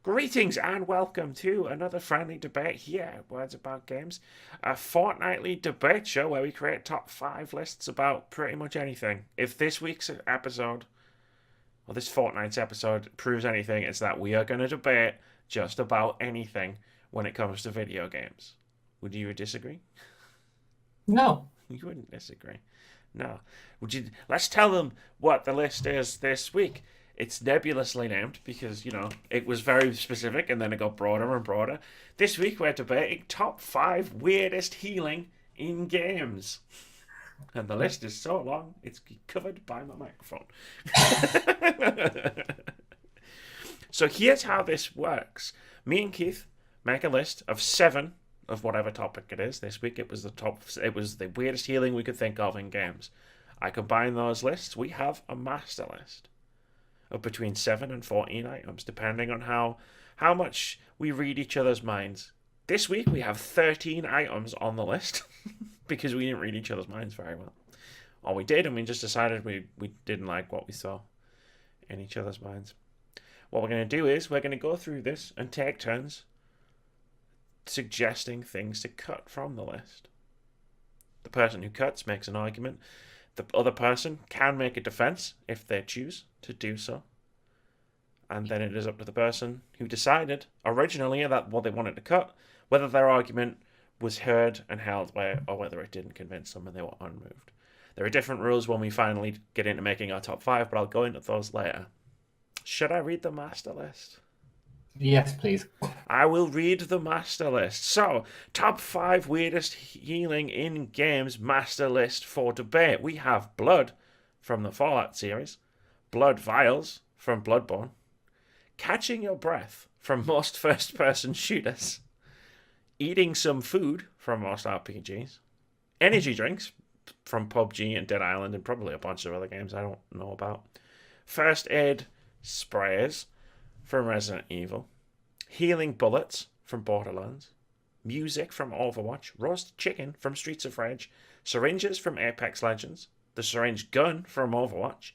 Greetings and welcome to another friendly debate here at Words About Games, a fortnightly debate show where we create top 5 lists about pretty much anything. If this week's episode, or this fortnight's episode, proves anything, it's that we are going to debate just about anything when it comes to video games. Would you disagree? No. You wouldn't disagree. No. Would you? Let's tell them what the list is this week. It's nebulously named because, it was very specific and then it got broader and broader. This week we're debating top 5 weirdest healing in games. And the list is so long, it's covered by my microphone. So here's how this works. Me and Keith make a list of 7 of whatever topic it is. This week it was the weirdest healing we could think of in games. I combine those lists. We have a master list of between 7 and 14 items, depending on how much we read each other's minds. This week we have 13 items on the list because we didn't read each other's minds very well. Or we did, and we just decided we didn't like what we saw in each other's minds. What we're going to do is we're going to go through this and take turns suggesting things to cut from the list. The person who cuts makes an argument. The other person can make a defense if they choose to do so. And then it is up to the person who decided originally that what they wanted to cut, whether their argument was heard and held by, or whether it didn't convince them and they were unmoved. There are different rules when we finally get into making our top 5, but I'll go into those later. Should I read the master list? Yes, please. I will read the master list. So, top 5 weirdest healing in games master list for debate. We have Blood from the Fallout series, Blood Vials from Bloodborne, Catching Your Breath from most first-person shooters, Eating Some Food from most RPGs, Energy Drinks from PUBG and Dead Island and probably a bunch of other games I don't know about, First Aid Sprays from Resident Evil, Healing Bullets from Borderlands, Music from Overwatch, Roast Chicken from Streets of Rage, Syringes from Apex Legends, the Syringe Gun from Overwatch,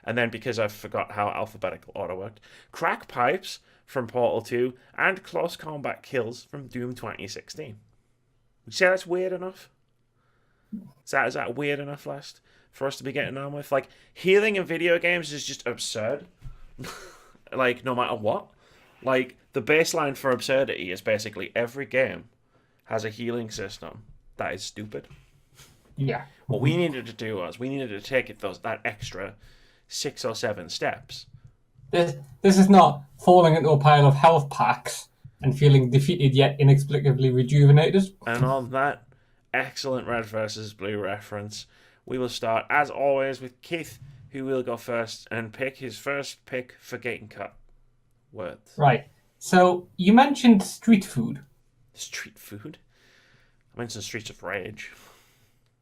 and then because I forgot how alphabetical order worked, Crack Pipes from Portal 2, and Close Combat Kills from Doom 2016. Would you say that's weird enough? Is that a weird enough list for us to be getting on with? Like, healing in video games is just absurd. Like, no matter what. Like, the baseline for absurdity is basically every game has a healing system that is stupid. Yeah. What we needed to do was we needed to take it that extra 6 or 7 steps. This is not falling into a pile of health packs and feeling defeated yet inexplicably rejuvenated. And on that excellent red versus blue reference, we will start, as always, with Keith, who will go first and pick his first pick for getting cut. Words. Right. So, you mentioned street food. Street food? I mentioned Streets of Rage.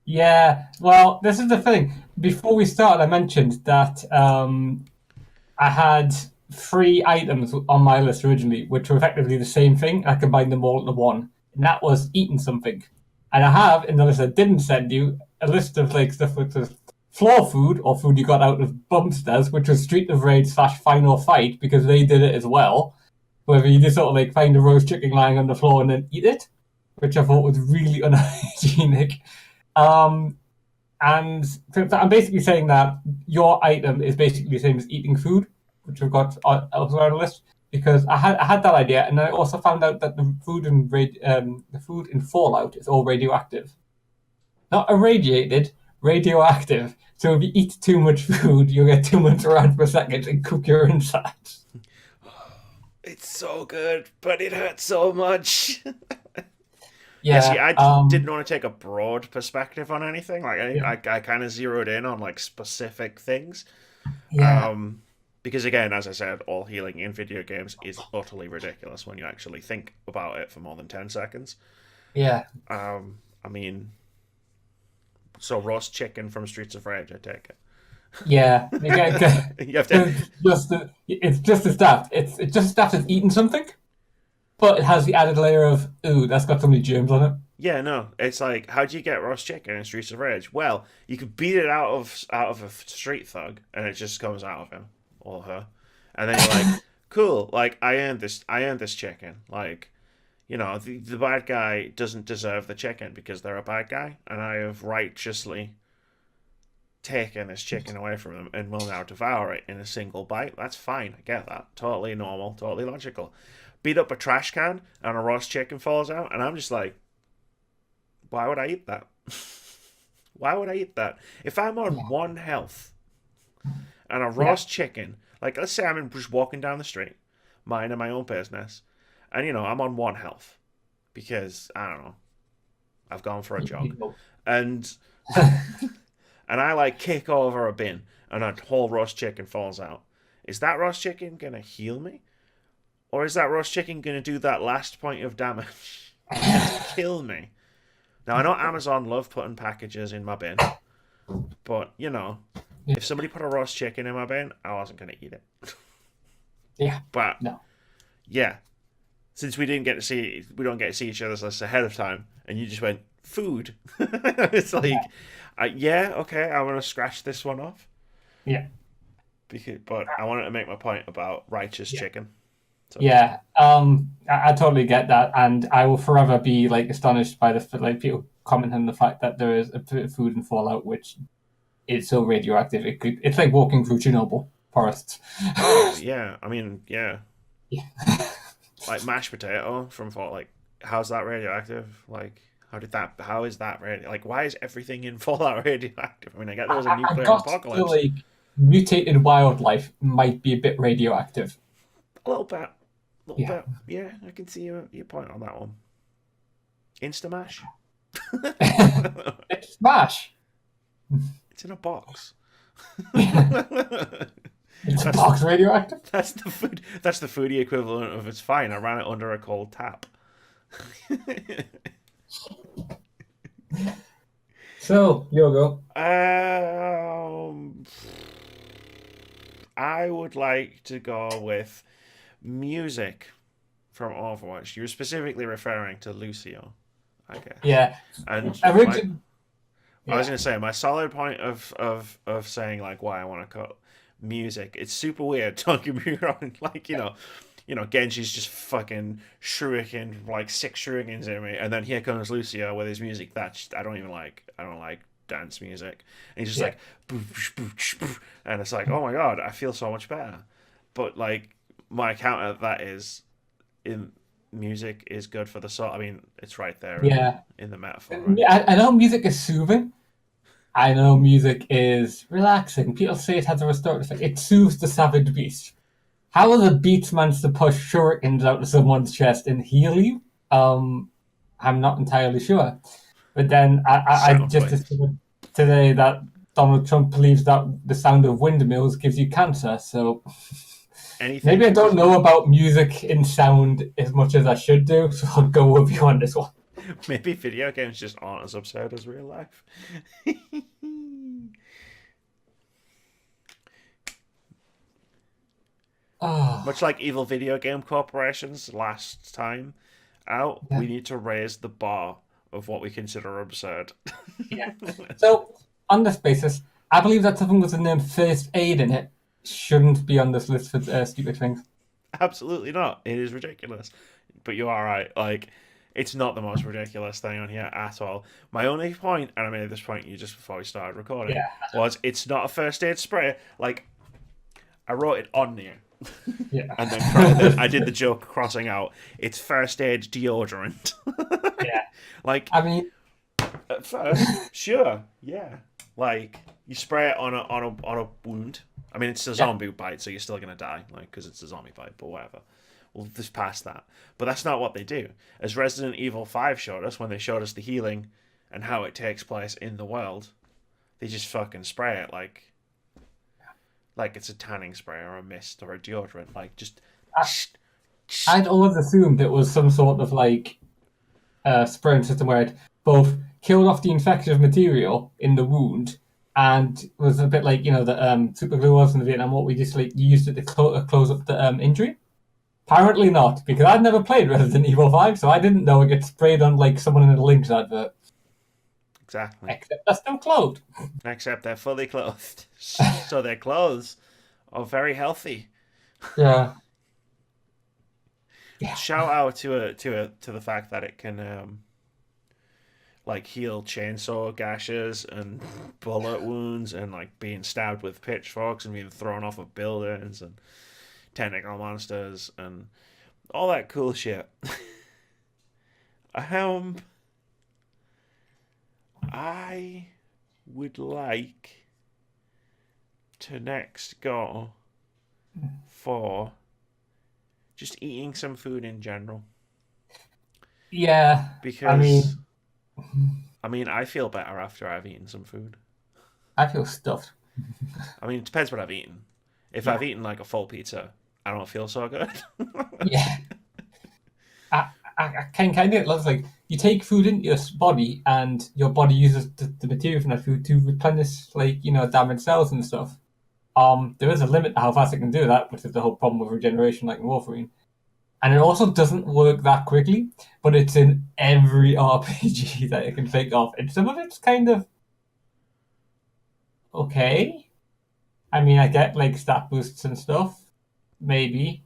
Yeah, well, this is the thing. Before we started, I mentioned that I had 3 items on my list originally, which were effectively the same thing. I combined them all into one, and that was eating something. And I have, in the list I didn't send you, a list of like stuff which was floor food, or food you got out of Bumpsters, which was Street of Rage / Final Fight, because they did it as well. Whether you just sort of like find a roast chicken lying on the floor and then eat it, which I thought was really unhygienic. And so I'm basically saying that your item is basically the same as eating food, which we've got elsewhere on the list, because I had that idea, and I also found out that the food in Fallout is all radioactive, not irradiated, radioactive. So if you eat too much food, you'll get too much rad per second and cook your insides. It's so good, but it hurts so much. Yeah, See, I just didn't want to take a broad perspective on anything. Like, I kind of zeroed in on like specific things. yeah, Because again, as I said, all healing in video games is utterly ridiculous when you actually think about it for more than 10 seconds. yeah. I mean, so roast chicken from Streets of Rage, I take it. Yeah, You have to, it's just as daft. It's just as daft as eating something, but it has the added layer of ooh, that's got so many germs on it. yeah, no. It's like, how do you get roast chicken in Streets of Rage? Well, you could beat it out of a street thug, and it just comes out of him or her, and then you're like, cool. Like I earned this chicken. Like, you know, the bad guy doesn't deserve the chicken because they're a bad guy, and I have righteously taken this chicken away from them and will now devour it in a single bite. That's fine. I get that. Totally normal. Totally logical. Beat up a trash can and a roast chicken falls out, and I'm just like, why would I eat that? Why would I eat that? If I'm on one health and a Yeah. roast chicken, like let's say I'm just walking down the street, minding my own business, and you know I'm on one health because I don't know, I've gone for a jog, and I like kick over a bin and a whole roast chicken falls out. Is that roast chicken gonna heal me, or is that roast chicken gonna do that last point of damage and kill me? Now I know Amazon love putting packages in my bin, but you know, if somebody put a roast chicken in my bin, I wasn't gonna eat it. Yeah. But No. yeah, since we don't get to see each other's lists ahead of time, and you just went food. It's like, yeah, okay, I'm gonna scratch this one off. Yeah. But I wanted to make my point about righteous Yeah. chicken. So, Yeah, I totally get that, and I will forever be like astonished by like people commenting on the fact that there is a bit of food in Fallout which is so radioactive. It's like walking through Chernobyl forests. oh yeah, I mean yeah, Yeah. like mashed potato from Fallout. Like, how's that radioactive? Like, how is that radio? Like, why is everything in Fallout radioactive? I mean, I get there was a I nuclear got to feel apocalypse. like mutated wildlife might be a bit radioactive. A little bit, Yeah. Yeah, I can see your point on that one. Instamash. It's Smash. It's in a box. It's that's box radioactive. that's the food. That's the foodie equivalent of it's fine. I ran it under a cold tap. So, Yogo. um, I would like to go with music from Overwatch. You were specifically referring to Lucio, I guess. Yeah. And Originally, I was gonna say my solid point of saying like why I want to cut music. It's super weird. Don't get me wrong. Like Genji's just fucking shuriken like 6 shurikens in me, and then here comes Lucio with his music that I don't even like. I don't like dance music, and he's just yeah. like, boof, boof, boof, and it's like, oh my god, I feel so much better. But like my counter to that is, in music is good for the soul. I mean, it's right there Yeah. in the metaphor, right? I know music is soothing. I know music is relaxing. People say it has a restorative effect. It soothes the savage beast. How the beats managed to push shurikens out of someone's chest and heal you? I'm not entirely sure. But then I Sound just waves. discovered today that Donald Trump believes that the sound of windmills gives you cancer. So Anything maybe I from don't know about music in sound as much as I should do. So I'll go with you on this one. maybe video games just aren't as absurd as real life. Oh, Much like evil video game corporations last time out, yeah. we need to raise the bar of what we consider absurd. Yeah. So, on this basis, I believe that something with the name first aid in it shouldn't be on this list for stupid things. Absolutely not. It is ridiculous. But you are right. Like, it's not the most ridiculous thing on here at all. My only point, and I made this point you just before we started recording, Yeah. was it's not a first aid spray. Like, I wrote it on there. Yeah. And then I did the joke crossing out. It's first aid deodorant. Yeah. Like, I mean, at first, sure, yeah. Like, you spray it on a wound. I mean, it's a zombie bite, so you're still gonna die, like, because it's a zombie bite. But whatever. We'll just pass that. But that's not what they do. As Resident Evil 5 showed us, when they showed us the healing and how it takes place in the world, they just fucking spray it like it's a tanning spray or a mist or a deodorant. Like, just. I'd always assumed it was some sort of like spraying system where it both killed off the infective material in the wound and was a bit like, the super glue was in the Vietnam War. We just like used it to close up the injury. Apparently not, because I'd never played Resident Evil 5, so I didn't know it gets sprayed on like someone in a Lynx advert. Exactly. Except they're still clothed. Except they're fully clothed. So their clothes are very healthy. Yeah. Yeah. Shout out to the fact that it can like heal chainsaw gashes and bullet wounds and like being stabbed with pitchforks and being thrown off of buildings and tentacle monsters and all that cool shit. um, I would like to next go for just eating some food in general Yeah. because I mean I feel better after I've eaten some food. I feel stuffed. I mean it depends what I've eaten. If Yeah. I've eaten like a full pizza, I don't feel so good. Yeah. I can kind of looks like you take food into your body and your body uses the material from that food to replenish like damaged cells and stuff. There is a limit to how fast it can do that, which is the whole problem with regeneration, like in Warframe. And it also doesn't work that quickly, but it's in every RPG that you can think of, and some of it's kind of okay. I mean, I get like stat boosts and stuff, maybe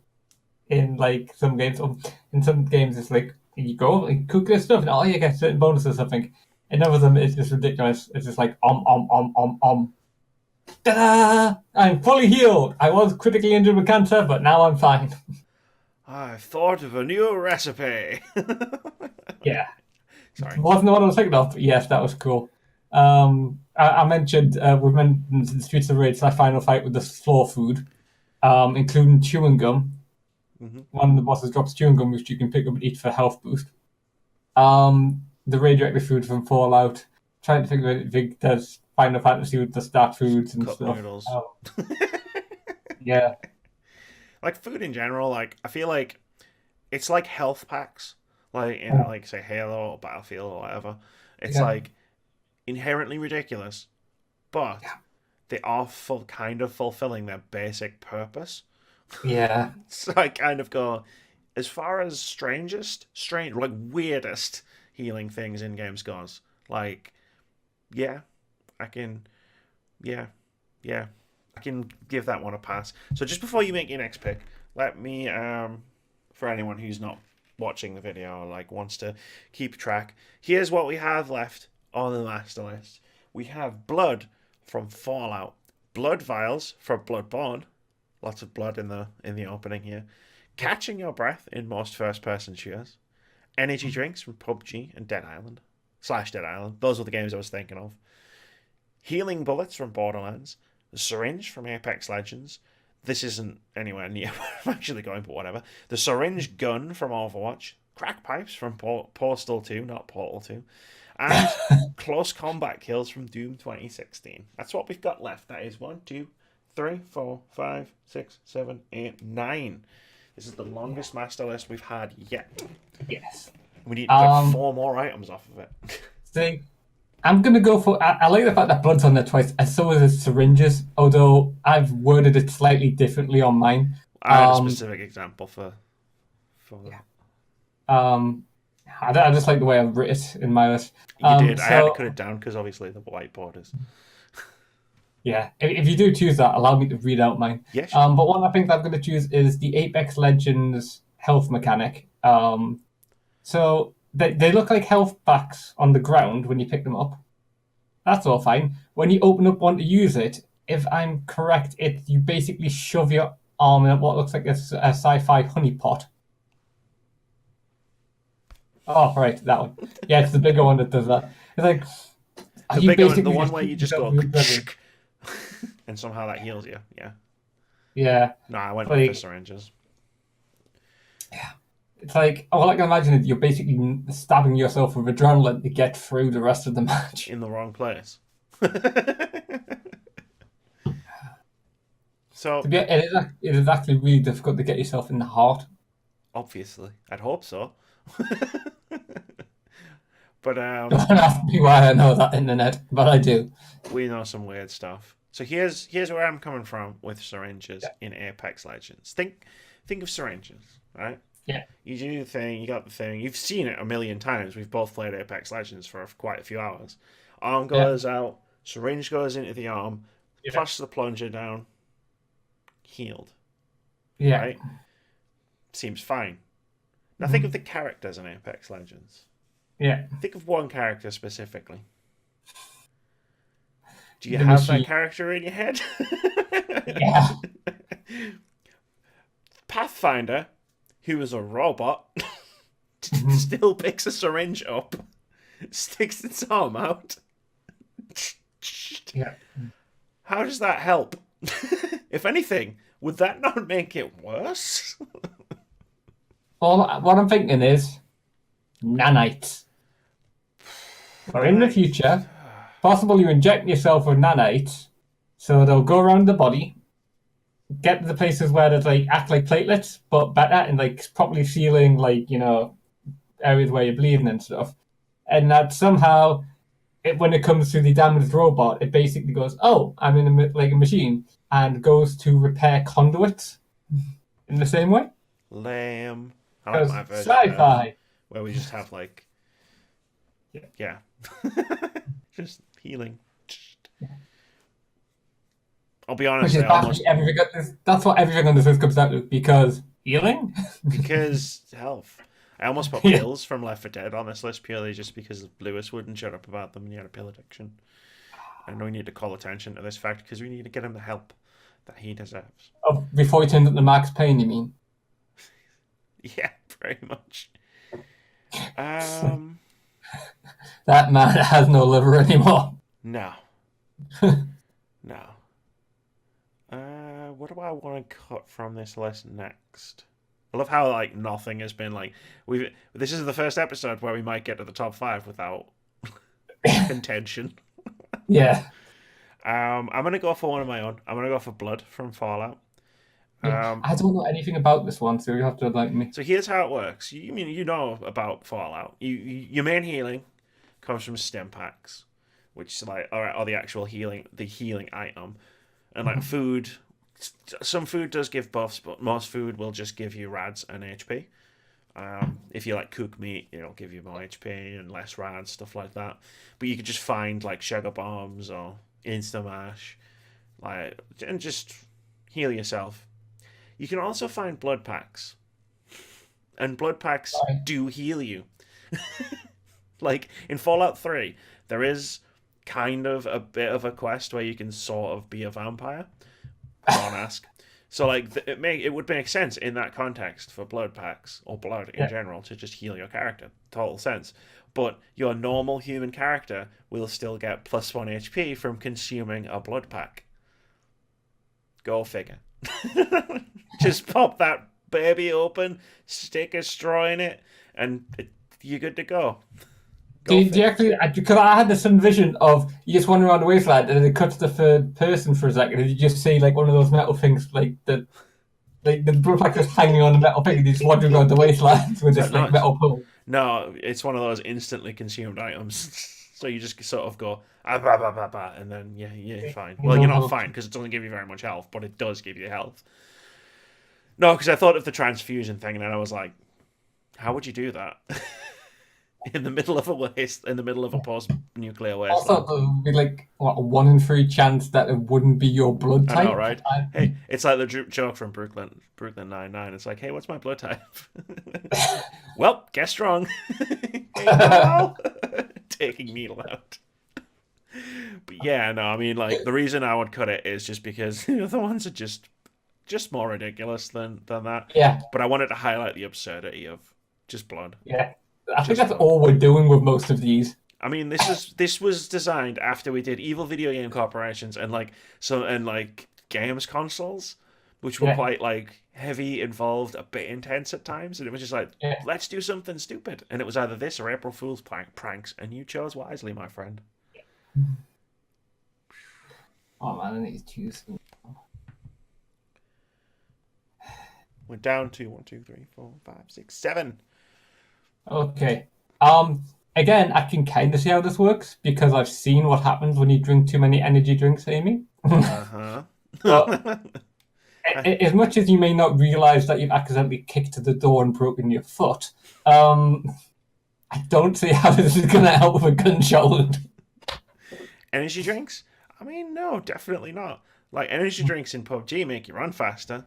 in like some games. In some games, it's like you go and cook this stuff, and oh, you get certain bonuses or something. In other of them, it's just ridiculous. It's just like Ta-da! I'm fully healed. I was critically injured with cancer, but now I'm fine. I've thought of a new recipe. Yeah, Sorry. wasn't the one I was thinking of, but yes, that was cool. I mentioned we mentioned the Streets of Rage final fight with the floor food, including chewing gum. One of the bosses drops chewing gum, which you can pick up and eat for health boost. The radioactive food from Fallout. Trying to think of anything that's Final Fantasy with the stat foods and Cup stuff. noodles. Yeah, Like food in general, like I feel like it's like health packs, like in like say Halo or Battlefield or whatever. It's Yeah. like inherently ridiculous, but they are kind of fulfilling their basic purpose. yeah, So I kind of go as far as strange, like weirdest healing things in games goes. Like, yeah, I can, yeah, yeah, I can give that one a pass. So just before you make your next pick, let me, for anyone who's not watching the video or like wants to keep track, here's what we have left on the master list. We have Blood from Fallout, Blood Vials from Bloodborne. Lots of blood in the opening here. Catching Your Breath in most first-person shooters. Energy drinks from PUBG and Dead Island. /Dead Island. Those were the games I was thinking of. Healing Bullets from Borderlands. The Syringe from Apex Legends. This isn't anywhere near where I'm actually going, but whatever. The Syringe Gun from Overwatch. Crack Pipes from Postal 2, not Portal 2. And Close Combat Kills from Doom 2016. That's what we've got left. That is 1, 2, 3, 4, 5, 6, 7, 8, 9. This is the longest master list we've had yet. yes. We need to get 4 more items off of it. See, I'm gonna go for. I like the fact that blood's on there twice, and so is the syringes. Although I've worded it slightly differently on mine. I had a specific example for that. I just like the way I've written it in my list. You did. I had to cut it down because obviously the whiteboard is. Yeah, if you do choose that, allow me to read out mine. Yeah, sure. But one I think I'm going to choose is the Apex Legends health mechanic. So they look like health packs on the ground when you pick them up. That's all fine. When you open up one to use it, if I'm correct, you basically shove your arm in what looks like a sci-fi honeypot. Oh, right, that one. Yeah, it's the bigger one that does that. It's like The bigger one, the one where you just go and somehow that heals you. Yeah. Yeah. No, I went Like, with the syringes. Yeah. It's like, all I can imagine is you're basically stabbing yourself with adrenaline to get through the rest of the match. In the wrong place. So It is actually really difficult to get yourself in the heart. obviously, I'd hope so. But Don't ask me why I know that internet, but I do. we know some weird stuff. So here's where I'm coming from with syringes in Apex Legends. Think of syringes, right? Yeah. You do the thing, you got the thing. You've seen it a million times. We've both played Apex Legends for quite a few hours. Arm goes out, syringe goes into the arm, flush the plunger down, healed. Yeah. Right? Seems fine. Now think of the characters in Apex Legends. Yeah. Think of one character specifically. Do you The have that machine. character in your head? Yeah. Pathfinder, who is a robot, Mhm. still picks a syringe up, sticks its arm out. Yeah. How does that help? If anything, would that not make it worse? All what I'm thinking is nanites. Or in the future, possible you inject yourself with nanites, so they'll go around the body, get to the places where there's like act like platelets, but better and like properly sealing like areas where you're bleeding and stuff, and that somehow when it comes to the damaged robot, it basically goes, "Oh, I'm in a machine," and goes to repair conduits in the same way. Lame. I like Because my version sci-fi. where we just have like, yeah, just healing. I'll be honest, Which is I almost basically everything. That's what everything on this list comes down to. Because healing. because health. I almost put Yeah. pills from Left 4 Dead on this list purely just because Lewis wouldn't shut up about them and he had a pill addiction. And we need to call attention to this fact because we need to get him the help that he deserves. Oh, before he turns into Max Payne, you mean? Yeah, very much. Um, That man has no liver anymore. no, no. What do I want to cut from this list next? I love how like nothing has been like we. This is the first episode where we might get to the top 5 without contention. Yeah. I'm gonna go for one of my own. I'm gonna go for Blood from Fallout. Yeah. I don't know anything about this one, so you have to enlighten me. So here's how it works. You know about Fallout. Your main healing comes from stim packs, which is like or the actual healing item, and like food. Some food does give buffs, but most food will just give you rads and HP. If you like cook meat, it'll give you more HP and less rads, stuff like that. But you could just find like sugar bombs or Instamash, like and just heal yourself. You can also find blood packs, and blood packs do heal you. Like in Fallout 3, there is kind of a bit of a quest where you can sort of be a vampire. Don't ask. So like it would make sense in that context for blood packs or blood in general to just heal your character. Total sense. But your normal human character will still get +1 HP from consuming a blood pack. Go figure. Just pop that baby open, stick a straw in it, and you're good to go. Do you actually? Because I had this vision of you just wandering around the wasteland and then it cuts to the third person for a second, and you just see like one of those metal things, like the blood pack just hanging on the metal thing, and you're just wandering around the wasteland with this like metal pole. No, it's one of those instantly consumed items. So you just sort of go, bah, bah, bah, bah, and then you're fine. Well, you're not fine because it doesn't give you very much health, but it does give you health. No, because I thought of the transfusion thing, and then I was like, how would you do that? In the middle of a post-nuclear wasteland. Also, there would be like what, a 1 in 3 chance that it wouldn't be your blood type. I know, right? Hey, it's like the joke from Brooklyn Nine-Nine. It's like, hey, what's my blood type? Well, guess wrong. Taking needle out. But yeah, no, I mean, like the reason I would cut it is just because the other ones are just more ridiculous than that. Yeah. But I wanted to highlight the absurdity of just blood. Yeah. I think that's all we're doing with most of these. I mean, this was designed after we did evil video game corporations and games consoles, which were quite like heavy, involved, a bit intense at times, and it was just like, let's do something stupid, and it was either this or April Fool's pranks, and you chose wisely, my friend. Oh man, I need to choose. We're down to 1, 2, 3, 4, 5, 6, 7. Okay. Again, I can kind of see how this works because I've seen what happens when you drink too many energy drinks, Amy. But as much as you may not realize that you've accidentally kicked the door and broken your foot, I don't see how this is going to help with a gunshot wound. Energy drinks? I mean, no, definitely not. Like, energy drinks in PUBG make you run faster,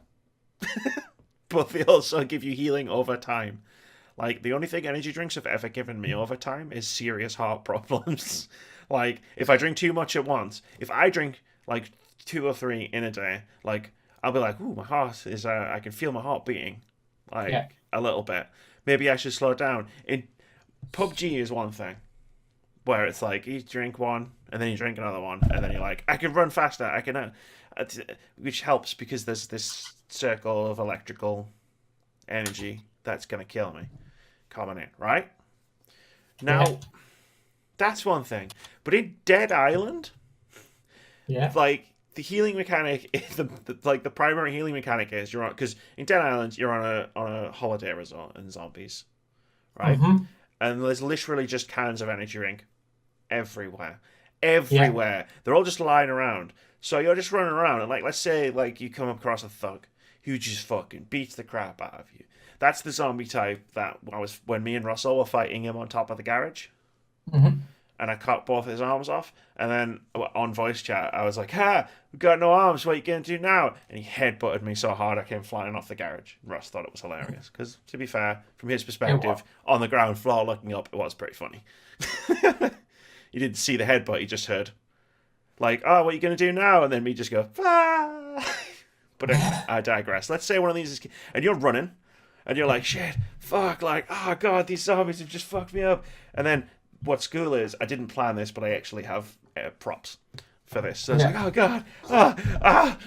but they also give you healing over time. Like, the only thing energy drinks have ever given me over time is serious heart problems. Like, if I drink too much at once, if I drink like two or three in a day, like, I'll be like, ooh, my heart is, I can feel my heart beating, Yeah. like, a little bit. Maybe I should slow down. In PUBG is one thing where it's like you drink one and then you drink another one and then you're like, I can run faster, I can, which helps because there's this circle of electrical energy that's gonna kill me coming in, right? Now, Yeah. that's one thing. But in Dead Island, Yeah. like the healing mechanic, like the primary healing mechanic is you're on, because in Dead Island you're on a holiday resort in zombies, right? Mm-hmm. And there's literally just cans of energy drink everywhere, Yeah. everywhere. They're all just lying around. So you're just running around, and like, let's say like you come across a thug who just fucking beats the crap out of you. That's the zombie type that I was when me and Russell were fighting him on top of the garage, Mm-hmm. and I cut both his arms off. And then on voice chat, I was like, "Ha, we've got no arms. What are you going to do now?" And he headbutted me so hard I came flying off the garage. Russ thought it was hilarious because, to be fair, from his perspective, on the ground floor looking up, it was pretty funny. He didn't see the headbutt; he just heard like, "Oh, what are you going to do now?" And then me just go, "Ah." But anyway, I digress. Let's say one of these is, and you're running, and you're like, "Shit, fuck!" Like, "Oh god, these zombies have just fucked me up." And then what's cool is I didn't plan this, but I actually have props for this. So it's like, oh god, ah,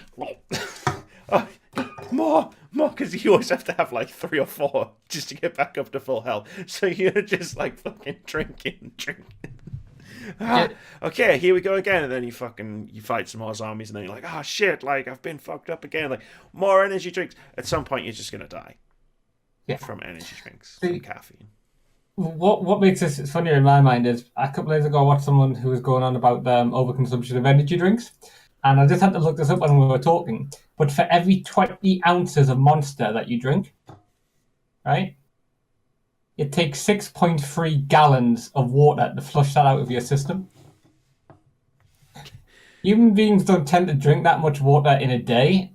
more, because you always have to have like 3 or 4 just to get back up to full health. So you're just like fucking drinking. Okay, here we go again, and then you fight some more zombies, and then you're like, oh shit, like I've been fucked up again. Like more energy drinks. At some point, you're just gonna die from energy drinks, from caffeine. What makes this funnier in my mind is a couple of days ago I watched someone who was going on about the overconsumption of energy drinks, and I just had to look this up when we were talking. But for every 20 ounces of Monster that you drink, right, it takes 6.3 gallons of water to flush that out of your system. Human beings don't tend to drink that much water in a day.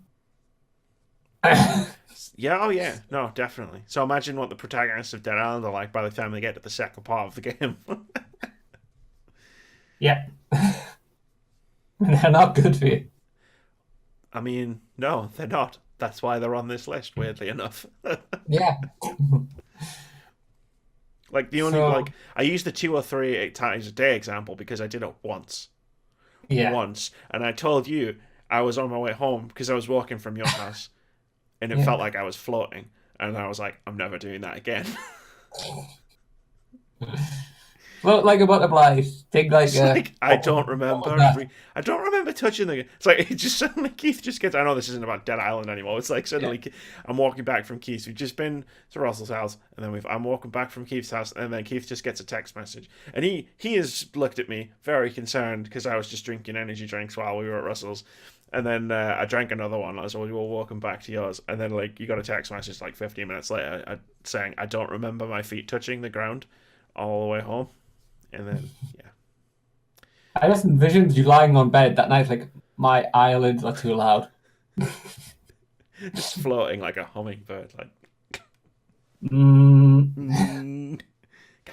Yeah, oh yeah, no, definitely. So imagine what the protagonists of Dead Island are like by the time they get to the second part of the game. Yeah. They're not good for you. I mean, no, they're not. That's why they're on this list, weirdly enough. Yeah. Like the only like I used the 2 or 3 times a day example because I did it once. Yeah. Once. And I told you I was on my way home because I was walking from your house and it felt like I was floating. And I was like, I'm never doing that again. Float like a butterfly. Think like It's like I don't remember. I don't remember touching the. It's like it just suddenly Keith just gets. I know this isn't about Dead Island anymore. It's like suddenly I'm walking back from Keith. We've just been to Russell's house, and then I'm walking back from Keith's house, and then Keith just gets a text message, and he has looked at me very concerned because I was just drinking energy drinks while we were at Russell's. And then I drank another one as we were walking back to yours. And then like you got a text message like 15 minutes later saying I don't remember my feet touching the ground all the way home. And then I just envisioned you lying on bed that night, like my eyelids are too loud. just floating like a hummingbird, like.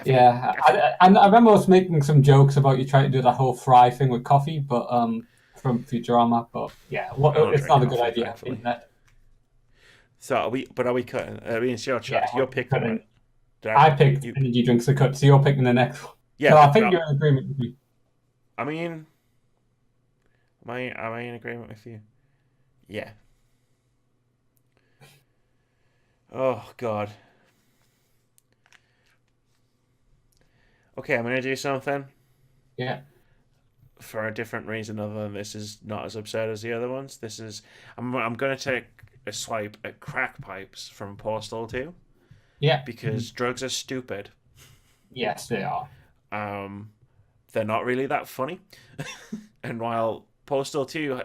Yeah, I remember us making some jokes about you trying to do the whole fry thing with coffee, but from Futurama. But yeah, it's not a good idea. So are we? But are we cutting? I mean, it's your choice. You're picking it. I picked energy drinks to cut, so you're picking the next one. Yeah, so I think you're in agreement with me. I mean, am I in agreement with you? Yeah. Oh God. Okay, I'm gonna do something. Yeah. For a different reason other than this is not as absurd as the other ones. This is I'm gonna take a swipe at crack pipes from Postal 2. Yeah. Because drugs are stupid. Yes, they are. They're not really that funny. And while Postal 2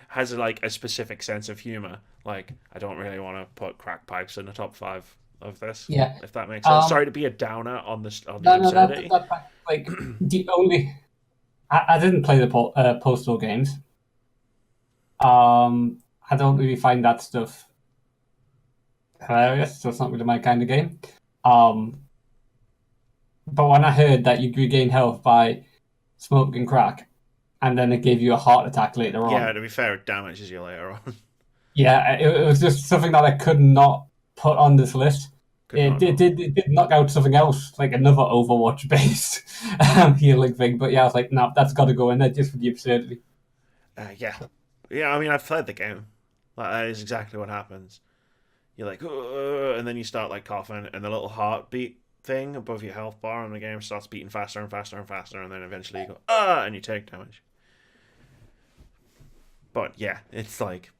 has like a specific sense of humor, like I don't really want to put crack pipes in the top 5 of this. Yeah. If that makes sense. Sorry to be a downer on the absurdity. No, that's like the only. I didn't play the Postal games. I don't really find that stuff hilarious, so it's not really my kind of game. But when I heard that you regain health by smoking crack, and then it gave you a heart attack later Yeah, on, to be fair, it damages you later on. yeah, it was just something that I could not put on this list. Could not know. It did knock out something else, like another Overwatch based healing thing. But yeah, I was like, no, that's got to go in there just for the absurdity. Yeah. Yeah, I mean, I've played the game. Like, that is exactly what happens. You're like, and then you start like coughing, and the little heartbeat thing above your health bar on the game starts beating faster and faster and faster, and then eventually you go, and you take damage. But yeah, it's like,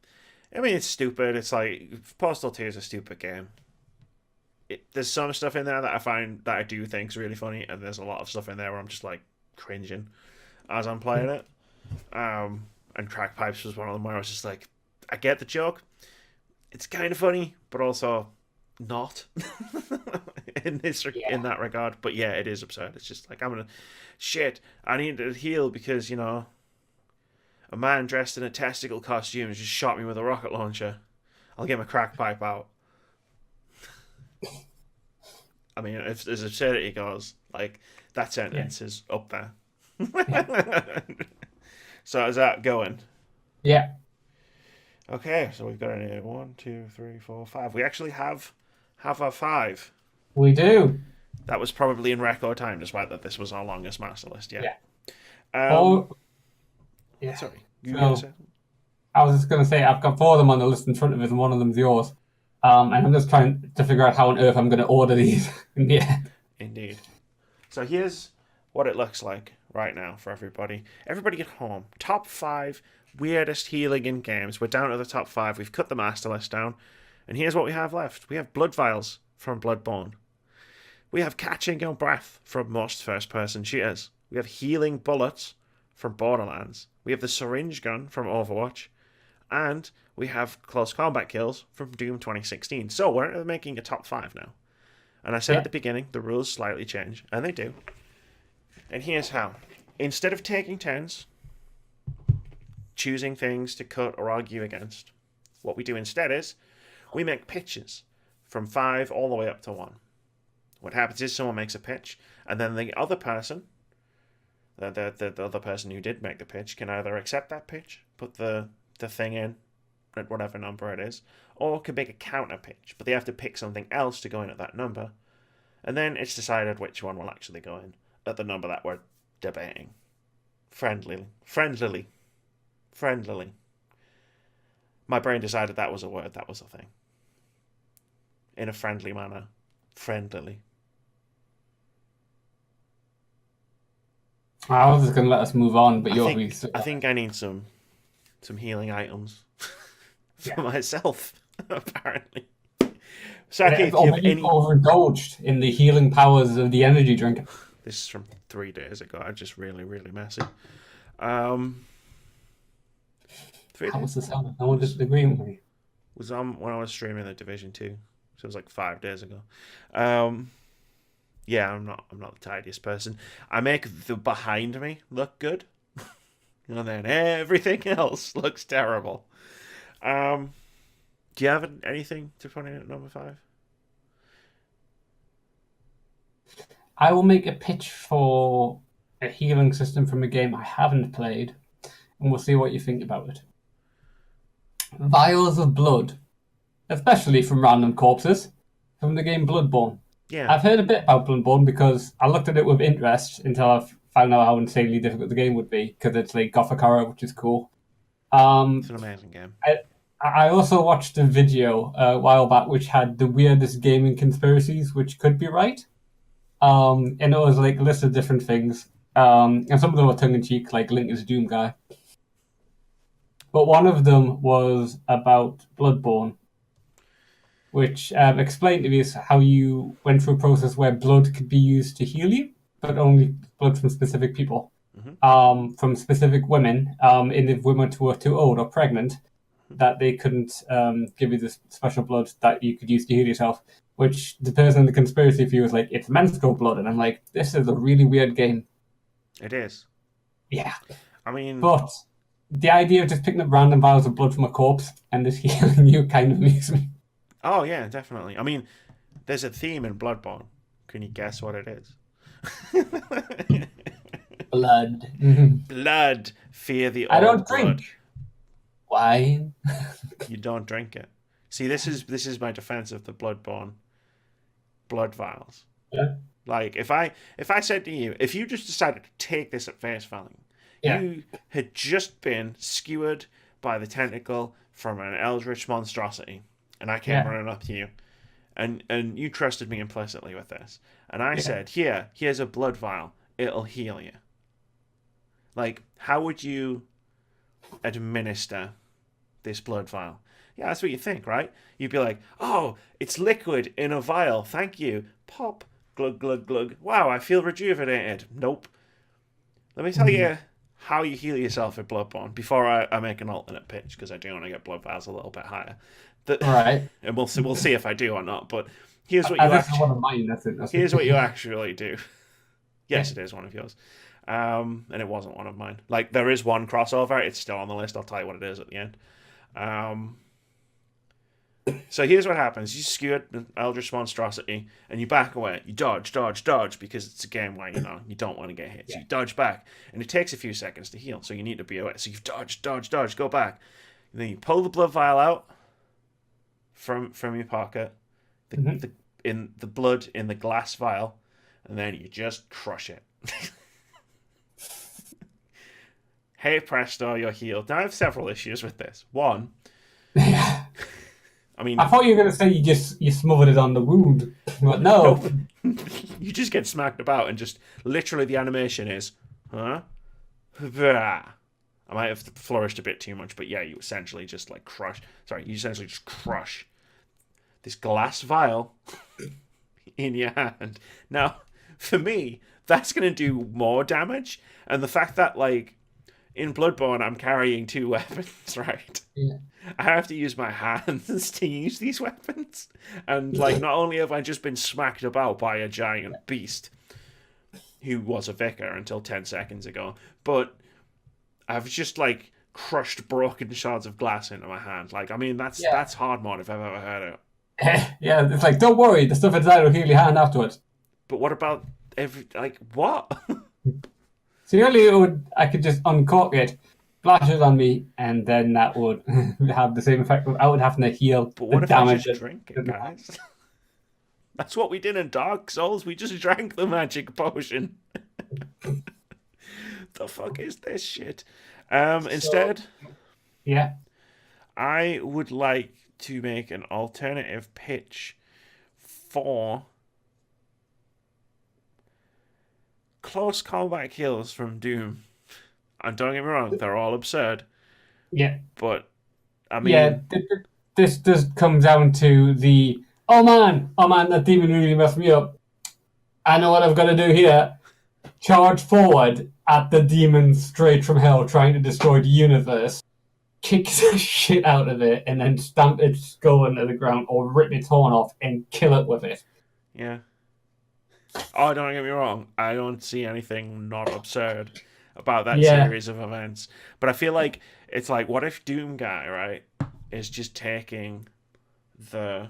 I mean, it's stupid. It's like, Postal 2 is a stupid game. There's some stuff in there that I find that I do think is really funny, and there's a lot of stuff in there where I'm just like cringing as I'm playing it. And Crack Pipes was one of them where I was just like, I get the joke. It's kind of funny, but also not in that regard. But yeah, it is absurd. It's just like, I need to heal because, a man dressed in a testicle costume just shot me with a rocket launcher. I'll get my crack pipe out. I mean, if as absurdity goes, like, that sentence is up there. So is that going? Yeah. Okay, so we've got 1, 2, 3, 4, 5. We actually have our 5. We do. That was probably in record time, despite that this was our longest master list yet. Yeah. Yeah. Sorry. I was just going to say, I've got 4 of them on the list in front of us, and one of them's yours. And I'm just trying to figure out how on earth I'm going to order these in the end. Indeed. So here's what it looks like right now for everybody. Everybody at home. Top 5 weirdest healing in games. We're down to the top 5. We've cut the master list down. And here's what we have left. We have Blood Vials from Bloodborne. We have Catching Your Breath from most first-person shooters. We have Healing Bullets from Borderlands. We have the Syringe Gun from Overwatch. And we have Close Combat Kills from Doom 2016. So we're making a top 5 now. And I said at the beginning, the rules slightly change. And they do. And here's how. Instead of taking turns, choosing things to cut or argue against, what we do instead is we make pitches from 5 all the way up to 1. What happens is someone makes a pitch, and then the other person, the other person who did make the pitch, can either accept that pitch, put the thing in at whatever number it is, or can make a counter pitch, but they have to pick something else to go in at that number, and then it's decided which one will actually go in at the number that we're debating. Friendlily. My brain decided that was a word, that was a thing. In a friendly manner. Friendlily. I was just going to let us move on, but I think I need some healing items for myself, apparently. Saki, if you have any... overindulged in the healing powers of the energy drink. This is from 3 days ago. I'm just really, really messy. 3 How was the sound? No one disagreeing with me. It was on when I was streaming the Division 2. So it was like 5 days ago. Yeah, I'm not the tidiest person. I make the behind me look good. And then everything else looks terrible. Do you have anything to put in at number 5? I will make a pitch for a healing system from a game I haven't played, and we'll see what you think about it. Vials of blood, especially from random corpses, from the game Bloodborne. Yeah. I've heard a bit about Bloodborne because I looked at it with interest until I found out how insanely difficult the game would be, because it's like Gothic horror, which is cool. It's an amazing game. I also watched a video a while back which had the weirdest gaming conspiracies, which could be right. And it was like a list of different things. And some of them were tongue-in-cheek, like Link is a Doom guy. But one of them was about Bloodborne, which explained to me how you went through a process where blood could be used to heal you, but only blood from specific people. Mm-hmm. From specific women, and if women were too old or pregnant, that they couldn't give you this special blood that you could use to heal yourself, which the person in the conspiracy theory was like, it's menstrual blood. And I'm like, this is a really weird game. It is. Yeah. I mean... But the idea of just picking up random vials of blood from a corpse and just healing you kind of amuses me. Oh, yeah, definitely. I mean, There's a theme in Bloodborne. Can you guess what it is? Blood. Blood. Fear the I old don't blood. drink wine. You don't drink it. See, this is my defense of the Bloodborne blood vials. Yeah. Like if I said to you, if you just decided to take this at face value, Yeah. you had just been skewered by the tentacle from an eldritch monstrosity, and I came running up to you, and you trusted me implicitly with this, and I said, here's a blood vial, it'll heal you. Like, how would you administer this blood vial? Yeah, that's what you think, right? You'd be like, oh, it's liquid in a vial, thank you. Pop, glug, glug, glug. Wow, I feel rejuvenated. Nope. Let me tell you how you heal yourself in Bloodborne before I make an alternate pitch, because I do want to get blood vials a little bit higher. Right. And we'll see if I do or not. But here's what here's what you actually do. Yes, it is one of yours. And it wasn't one of mine. Like, there is one crossover. It's still on the list. I'll tell you what it is at the end. So here's what happens. You skewered an eldritch monstrosity, and you back away. You dodge, because it's a game where, you don't want to get hit. So you dodge back, and it takes a few seconds to heal, so you need to be away. So you've dodged, go back. And then you pull the blood vial out from your pocket, in the blood in the glass vial, and then you just crush it. Hey presto, you're healed. Now I have several issues with this. One, I mean, I thought you were going to say you smothered it on the wound, but no. You just get smacked about, and just literally the animation is, huh? I might have flourished a bit too much, but yeah, you essentially just crush this glass vial in your hand. Now, for me, that's going to do more damage, and the fact that, in Bloodborne, I'm carrying two weapons, right? Yeah. I have to use my hands to use these weapons. And, not only have I just been smacked about by a giant beast who was a vicar until 10 seconds ago, but I've just, crushed broken shards of glass into my hand. That's hard mod if I've ever heard it. Yeah, it's don't worry, the stuff inside will heal your hand afterwards. But what about what? So earlier I could just uncork it, splash it on me, and then that would have the same effect without having to heal but what the if damage. I just drink it, guys? That's what we did in Dark Souls. We just drank the magic potion. The fuck is this shit? Instead, yeah, I would like to make an alternative pitch for close combat kills from Doom. And don't get me wrong, they're all absurd. Yeah. But, I mean... this does come down to the, oh man, that demon really messed me up. I know what I've got to do here. Charge forward at the demon straight from hell trying to destroy the universe. Kick the shit out of it and then stamp its skull into the ground or rip its horn off and kill it with it. Yeah. Oh, don't get me wrong. I don't see anything not absurd about that series of events. But I feel like it's what if Doom Guy, right, is just taking the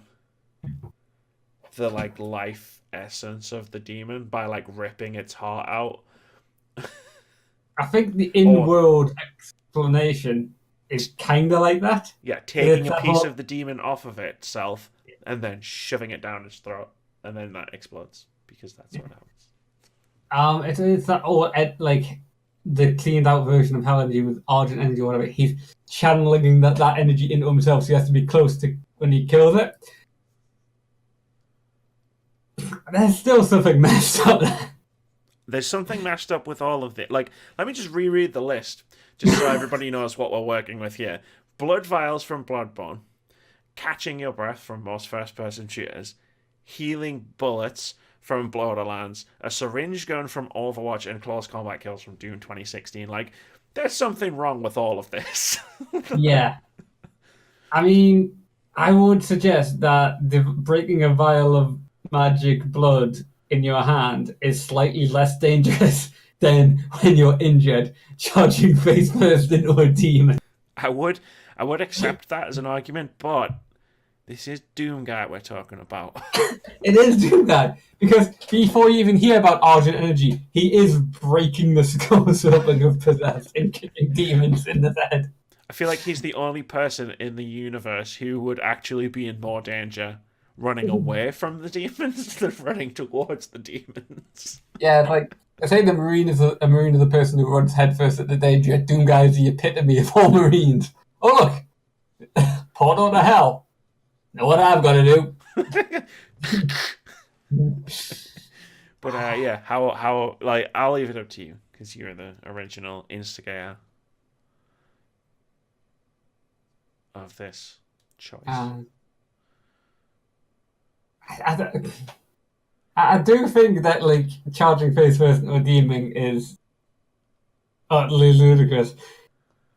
life essence of the demon by ripping its heart out. I think the in-world explanation is kind of like that. Yeah, taking a piece of the demon off of itself and then shoving it down its throat, and then that explodes, because that's what happens. It's that the cleaned out version of Hell Energy with Argent Energy or whatever. He's channeling that energy into himself, so he has to be close to when he kills it. There's still something messed up there. There's something messed up with all of it. Let me just reread the list, just so everybody knows what we're working with here. Blood vials from Bloodborne, catching your breath from most first-person shooters, healing bullets from Borderlands, a syringe gun from Overwatch, and close combat kills from Doom 2016. There's something wrong with all of this. Yeah. I mean, I would suggest that the breaking a vial of magic blood in your hand is slightly less dangerous than when you're injured, charging face first into a demon. I would accept that as an argument, but This is Doom Guy we're talking about. It is Doom Guy. Because before you even hear about Argent Energy, he is breaking the skulls open of possessed and kicking demons in the head. I feel like he's the only person in the universe who would actually be in more danger running away from the demons than running towards the demons. Yeah, like I say, the Marine is a Marine is the person who runs headfirst at the danger. Doom Guy is the epitome of all Marines. Oh look, portal to hell. Know what I've got to do? But yeah, how like I'll leave it up to you because you're the original instigator of this choice. I do think that like charging face first and redeeming is utterly ludicrous,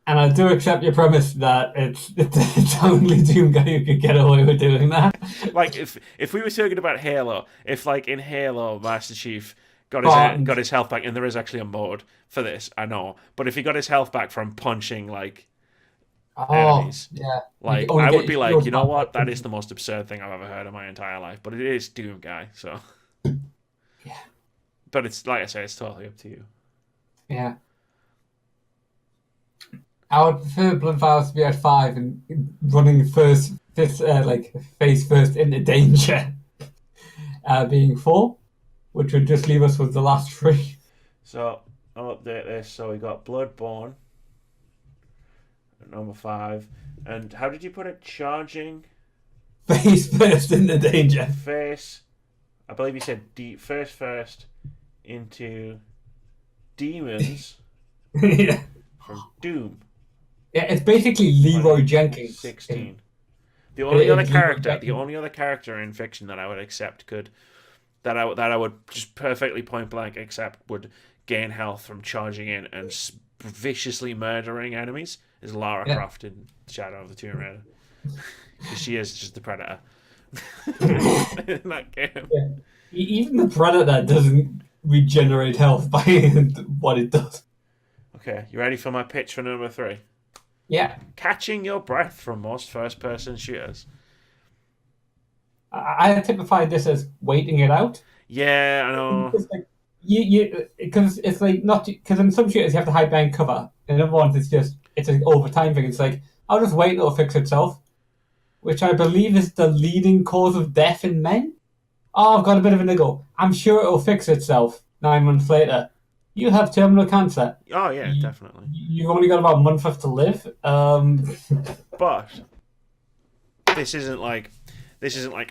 and I do accept your premise that it's only Doom Guy who could get away with doing that. Like if we were talking about Halo, if like in Halo, Master Chief got his health back, and there is actually a mode for this, I know, but if he got his health back from punching like enemies, yeah, like I would be like, you know what, that is the most absurd thing I've ever heard in my entire life. But it is Doom Guy, so yeah. But it's like I say, it's totally up to you. Yeah. I would prefer Blood Vials to be at 5 and running face first into danger being 4, which would just leave us with the last 3. So I'll update this. So we got Bloodborne at number 5. And how did you put it? Charging? Face first into danger. Face. I believe you said first into demons Yeah. from Doom. Yeah, it's basically Leroy Jenkins. 16. The only other character in fiction that I would accept that I would just perfectly point blank accept would gain health from charging in and viciously murdering enemies is Lara Croft in Shadow of the Tomb Raider. Because she is just the Predator in that game. Yeah. Even the Predator doesn't regenerate health by what it does. Okay, you ready for my pitch for number 3? Yeah. Catching your breath from most first-person shooters. I typify this as waiting it out. Yeah, I know. Because it's like not because in some shooters you have to hide behind cover, and in other ones it's an overtime thing. It's like I'll just wait; it'll fix itself, which I believe is the leading cause of death in men. Oh, I've got a bit of a niggle. I'm sure it'll fix itself 9 months later. You have terminal cancer. Oh yeah, definitely. You've only got about a month left to live. But this isn't like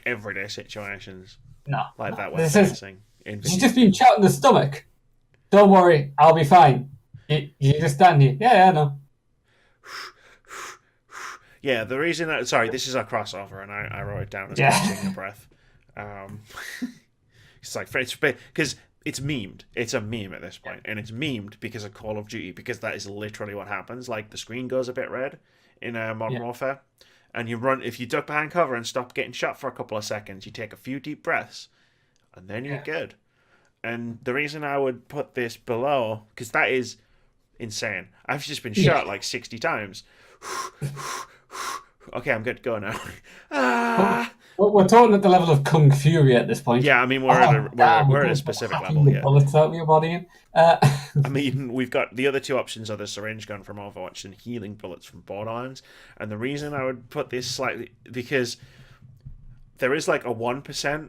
everyday situations. No, like that we're facing. She's just been shot in the stomach. Don't worry, I'll be fine. You just stand here. Yeah, I know. Yeah, the reason that this is a crossover, and I wrote it down as catching your breath. It's like because it's memed. It's a meme at this point, and it's memed because of Call of Duty, because that is literally what happens. Like the screen goes a bit red in Modern Warfare, and you run. If you duck behind cover and stop getting shot for a couple of seconds, you take a few deep breaths, and then you're good. And the reason I would put this below, because that is insane. I've just been shot like 60 times. Okay, I'm good. Go now. We're talking at the level of Kung Fury at this point. Yeah, I mean we're at a specific level. Yeah. Bullets out of your body. I mean, we've got the other two options are the syringe gun from Overwatch and healing bullets from Borderlands. And the reason I would put this slightly because there is like a 1%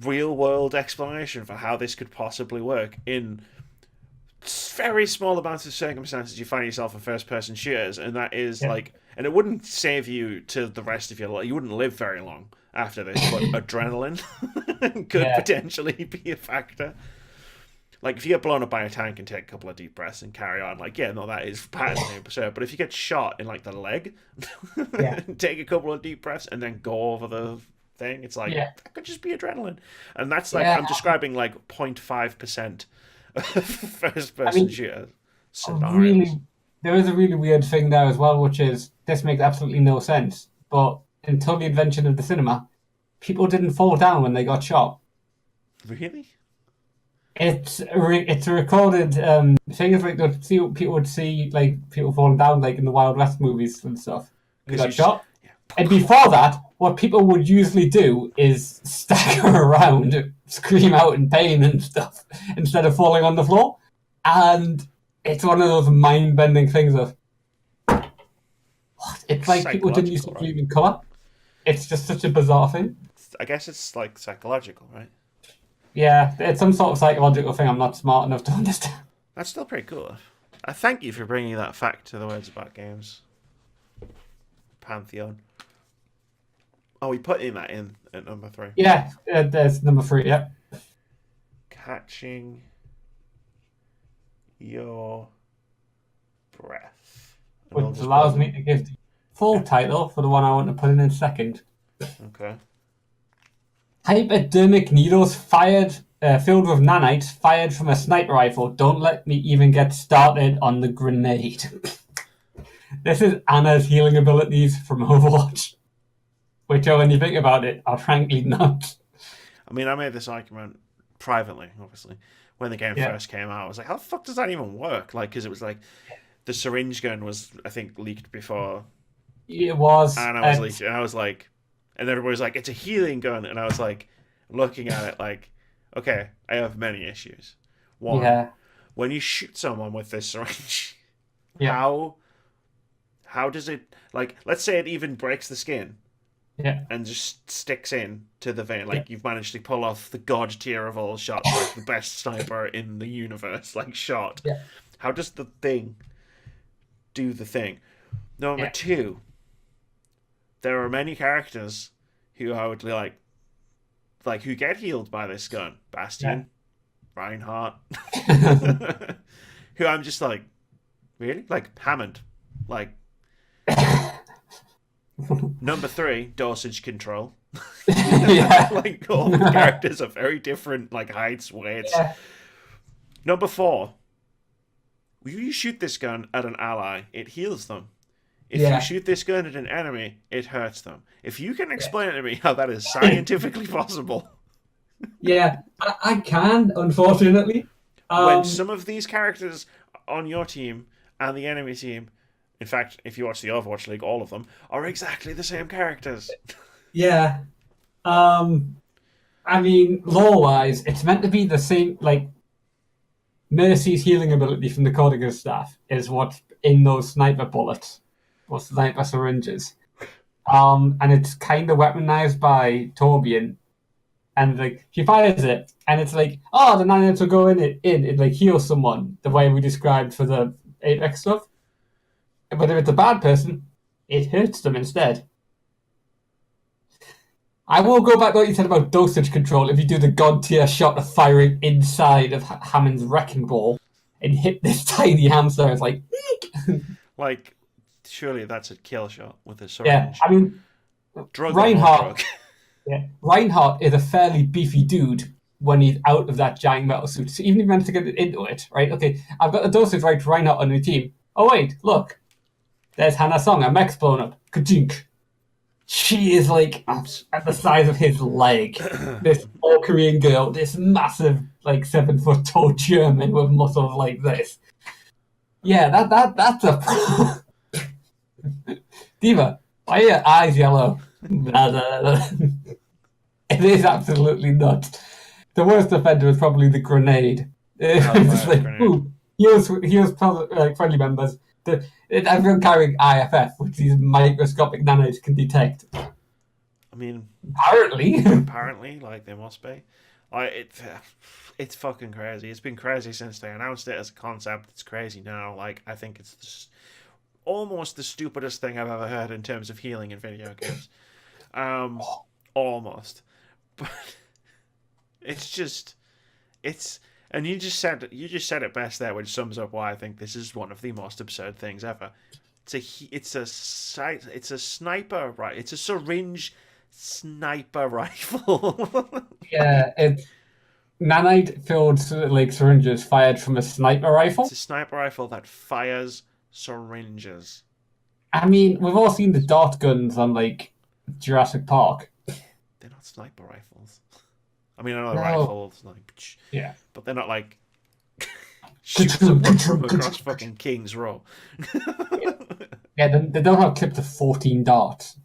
real world explanation for how this could possibly work in very small amounts of circumstances you find yourself in first person shooters, and that is like, and it wouldn't save you to the rest of your life. You wouldn't live very long after this, but adrenaline could potentially be a factor. Like if you get blown up by a tank and take a couple of deep breaths and carry on, like that is patterning absurd. But if you get shot in like the leg, take a couple of deep breaths and then go over the thing, it's like that could just be adrenaline, and that's like I'm describing like 0.5% first person shooter scenarios. Really, there is a really weird thing there as well, which is this makes absolutely no sense. But until the invention of the cinema, people didn't fall down when they got shot. Really? It's a recorded thing. Is like people would see like people falling down like in the Wild West movies and stuff. They got shot. And before that, what people would usually do is stagger around, scream out in pain and stuff, instead of falling on the floor. And it's one of those mind-bending things of, what? It's like people didn't used to Psychological, right? dream in colour. It's just such a bizarre thing. I guess it's like psychological, right? Yeah, it's some sort of psychological thing I'm not smart enough to understand. That's still pretty cool. I thank you for bringing that fact to the Words About Games Pantheon. Oh, we put in that in at number 3. Yeah, there's number 3, yeah. Catching your breath. And we'll Which just allows put- me to give the full title for the one I want to put in second. Okay. Hypodermic needles filled with nanites fired from a sniper rifle. Don't let me even get started on the grenade. This is Anna's healing abilities from Overwatch, which, when you think about it, are frankly nuts. I mean, I made this argument privately, obviously, when the game first came out. I was like, how the fuck does that even work? Like, because it was like the syringe gun was, I think, leaked before It was. Anna was leaked, and I was like, and everybody was like, it's a healing gun, and I was like, looking at it like, okay, I have many issues. One, Yeah. when you shoot someone with this syringe, Yeah. how does it, like, let's say it even breaks the skin Yeah. and just sticks in to the vein, like you've managed to pull off the god tier of all shots, like the best sniper in the universe, like shot. Yeah. How does the thing do the thing? Number 2, there are many characters who I would like who get healed by this gun. Bastion, Reinhardt, who I'm just like, really? Like Hammond. Like number 3, dosage control. Yeah. Like all the characters are very different, like heights, weights. Yeah. Number 4, you shoot this gun at an ally, it heals them. If you shoot this gun at an enemy, it hurts them. If you can explain to me how that is scientifically possible. Yeah, I can, unfortunately. When some of these characters on your team and the enemy team, in fact, if you watch the Overwatch League, all of them are exactly the same characters. Yeah. I mean, lore-wise, it's meant to be the same, like, Mercy's healing ability from the Cordigan staff is what's in those sniper bullets, or sniper syringes. And it's kind of weaponized by Torbjorn. And, like, she fires it, and it's like, oh, the nanites will go in, it like, heals someone, the way we described for the Apex stuff. But if it's a bad person, it hurts them instead. I will go back to what you said about dosage control. If you do the god tier shot of firing inside of Hammond's wrecking ball and hit this tiny hamster, it's like, eek! Like, surely that's a kill shot with a Yeah, syringe. I mean, Drug or no Reinhardt, drug. yeah, Reinhardt is a fairly beefy dude when he's out of that giant metal suit. So even if you manage to get into it, right? Okay, I've got the dosage right to Reinhardt on the team. Oh wait, look, there's Hannah Song. Her mech's blown up. Ka-chink. She is like at the size of his leg. This all Korean girl, this massive, like 7-foot tall German with muscles like this. Yeah, that's a Diva. Why are your eyes yellow? It is absolutely nuts. The worst offender is probably the grenade. It's just like, grenade. ooh, here's like friendly members. Everyone carrying IFF, which these microscopic nanites can detect. I mean, Apparently. apparently, like, they must be. It's fucking crazy. It's been crazy since they announced it as a concept. It's crazy now. Like, I think it's almost the stupidest thing I've ever heard in terms of healing in video games. Almost. But and you just said it best there, which sums up why I think this is one of the most absurd things ever. It's a sniper, right? It's a syringe sniper rifle. Yeah, it's nanite-filled like syringes fired from a sniper rifle. It's a sniper rifle that fires syringes. I mean, we've all seen the dart guns on like Jurassic Park. They're not sniper rifles. I mean, I know No. rifles, like, Yeah. but they're not like shoot someone from across fucking King's Row. Yeah, they don't have clipped of 14 darts.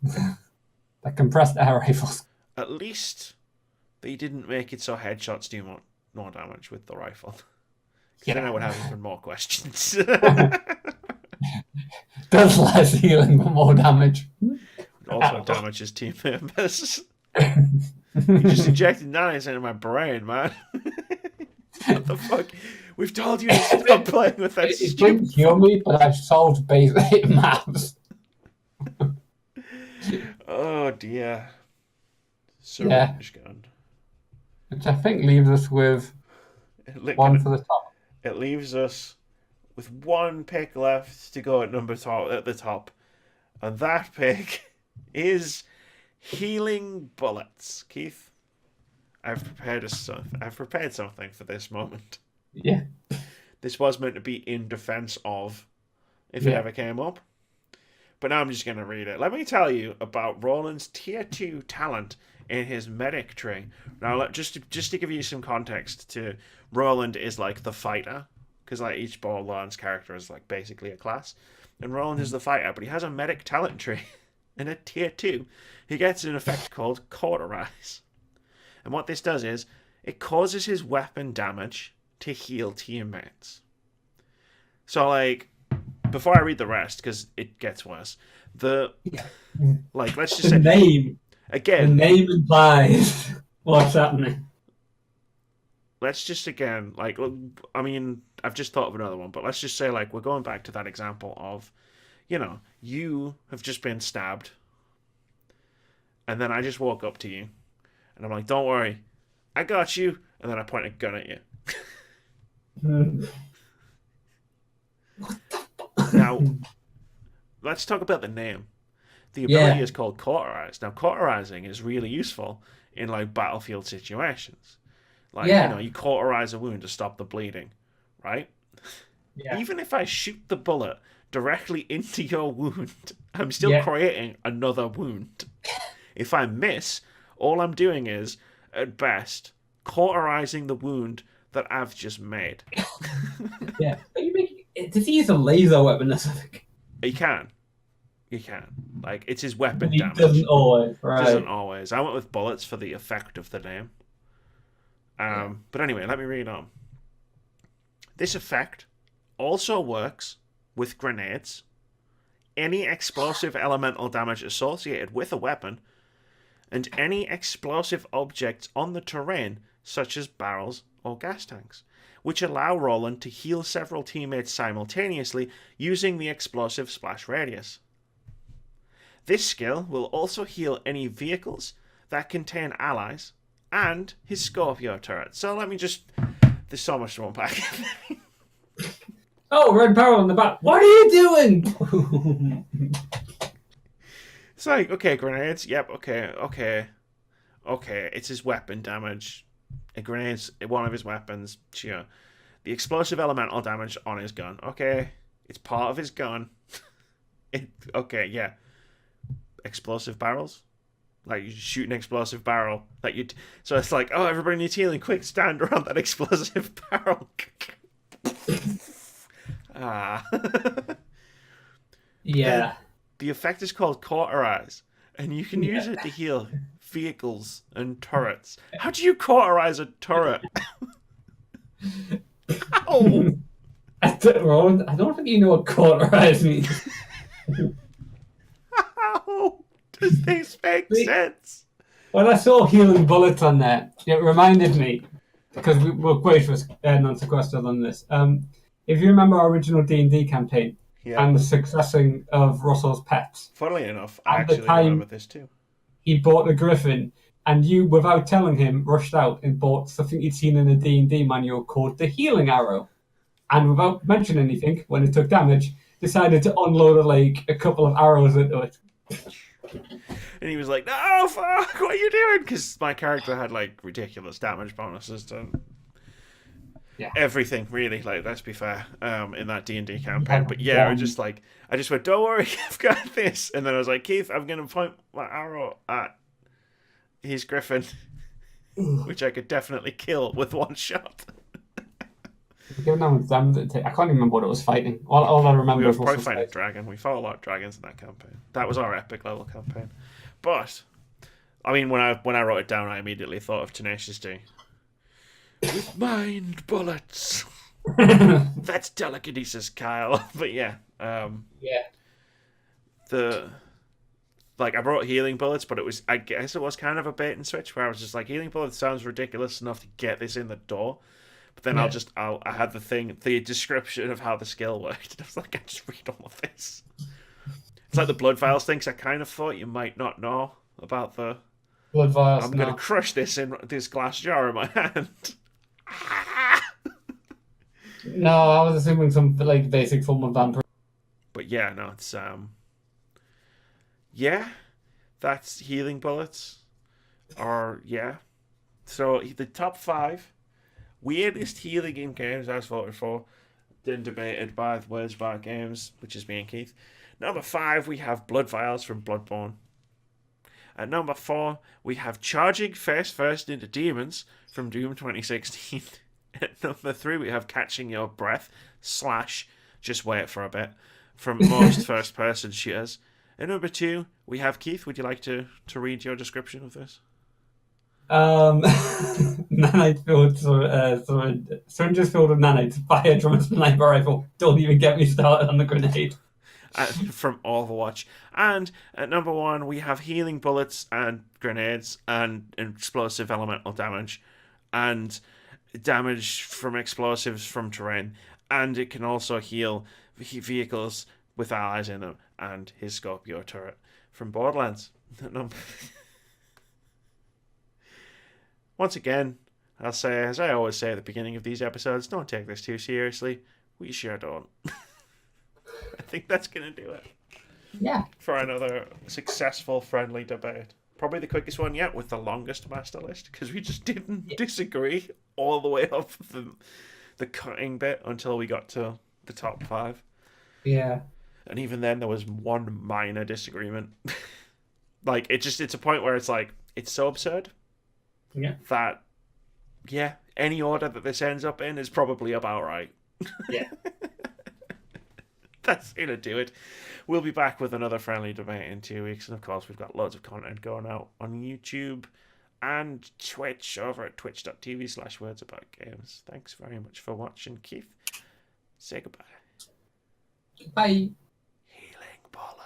The compressed air rifles. At least they didn't make it so headshots do more damage with the rifle. Because then I would have even more questions. Does less healing but more damage. Also damages team members. You just injected nanites into my brain, man. What the fuck? We've told you to stop playing with that It didn't heal me, but I've solved base 8 maps. Oh dear. Syringe gun. Which I think leaves us with one for the top. It leaves us with one pick left to go at the top. And that pick is healing bullets. Keith, I've prepared something for this moment. Yeah. This was meant to be in defense of, if it ever came up. But now I'm just going to read it. Let me tell you about Roland's tier 2 talent in his medic tree. Now, just to give you some context, to Roland is like the fighter, because like each Borderlands character is like basically a class, and Roland is the fighter, but he has a medic talent tree. In a tier 2, he gets an effect called Cauterize. And what this does is, it causes his weapon damage to heal teammates. So, like, before I read the rest, because it gets worse, let's just say... name. Again... The name implies what's happening. Let's just, again, I've just thought of another one, but let's just say, we're going back to that example of, you have just been stabbed, and then I just walk up to you, and I'm like, don't worry, I got you, and then I point a gun at you. Now, let's talk about the name. The ability is called Cauterize. Now, cauterizing is really useful in, battlefield situations. You cauterize a wound to stop the bleeding, right? Yeah. Even if I shoot the bullet directly into your wound, I'm still creating another wound. If I miss, all I'm doing is, at best, cauterizing the wound that I've just made. Yeah. Does he use a laser weapon or something? He can. It's his weapon damage. Doesn't always, right? Doesn't always. I went with bullets for the effect of the name. But anyway, let me read on. This effect also works with grenades, any explosive elemental damage associated with a weapon, and any explosive objects on the terrain, such as barrels or gas tanks, which allow Roland to heal several teammates simultaneously using the explosive splash radius. This skill will also heal any vehicles that contain allies and his Scorpio turret. So let me just... There's so much to unpack. Oh, red barrel in the back. What are you doing? It's like, okay, grenades. Yep, okay. It's his weapon damage. A grenade's one of his weapons. Sure. The explosive elemental damage on his gun. Okay. It's part of his gun. Okay, yeah. Explosive barrels? Like, you shoot an explosive barrel. So it's like, oh, everybody needs healing. Quick, stand around that explosive barrel. Yeah. The effect is called Cauterize, and you can use it to heal vehicles and turrets. How do you cauterize a turret? How? I don't think you know what cauterize means. How does this make sense? When I saw healing bullets on there, it reminded me, because we're great for non-sequestered on this. If you remember our original D&D campaign and the successing of Russell's pets. Funnily enough, I actually remember this too. He bought a griffin, and you, without telling him, rushed out and bought something you'd seen in a D&D manual called the healing arrow. And without mentioning anything, when it took damage, decided to unload a couple of arrows into it. And he was like, no, fuck, what are you doing? Because my character had ridiculous damage bonuses to everything, really. Let's be fair, in that D&D campaign. But I just went, don't worry, I've got this. And then I was like, Keith, I'm going to point my arrow at his griffin, which I could definitely kill with one shot. I can't remember what it was fighting. All I remember was probably fighting a dragon. We fought a lot of dragons in that campaign. That was our epic level campaign. But I mean, when I wrote it down, I immediately thought of Tenacious D. With mind bullets. That's telekinesis, Kyle. But yeah, Yeah. the like I brought healing bullets, but I guess it was kind of a bait and switch where I was just like, healing bullets sounds ridiculous enough to get this in the door. But then Yeah. I had the description of how the skill worked, and I was like, I just read all of this. It's like the blood vials thing. 'Cause I kind of thought you might not know about the. Blood vials, I'm gonna no. crush this in this glass jar in my hand. No, I was assuming some like basic form of vampire. But yeah, no, it's yeah, that's healing bullets. Or yeah, so the top 5 weirdest healing in games as voted for, then debated by the Words Bar Games, which is me and Keith. Number 5, we have blood vials from Bloodborne. At number 4, we have charging face first into demons from Doom 2016. At number 3, we have catching your breath / just wait for a bit from most first person shooters. At number 2, we have Keith. Would you like to read your description of this? Nanite filled, syringes filled with nanites, fire drum sniper rifle. Don't even get me started on the grenade. From Overwatch. And at number 1, we have healing bullets and grenades and explosive elemental damage and damage from explosives from terrain. And it can also heal vehicles with allies in them and his Scorpio turret from Borderlands. Once again, I'll say, as I always say at the beginning of these episodes, don't take this too seriously. We sure don't. I think that's going to do it Yeah. for another successful, friendly debate. Probably the quickest one yet with the longest master list because we just didn't disagree all the way up the cutting bit until we got to the top 5. Yeah. And even then, there was one minor disagreement. Like, it's a point where it's like, it's so absurd Yeah. that, yeah, any order that this ends up in is probably about right. Yeah. That's gonna do it. We'll be back with another friendly debate in 2 weeks, and of course, we've got loads of content going out on YouTube and Twitch over at twitch.tv/wordsaboutgames. Thanks very much for watching, Keith. Say goodbye. Bye. Healing Paula.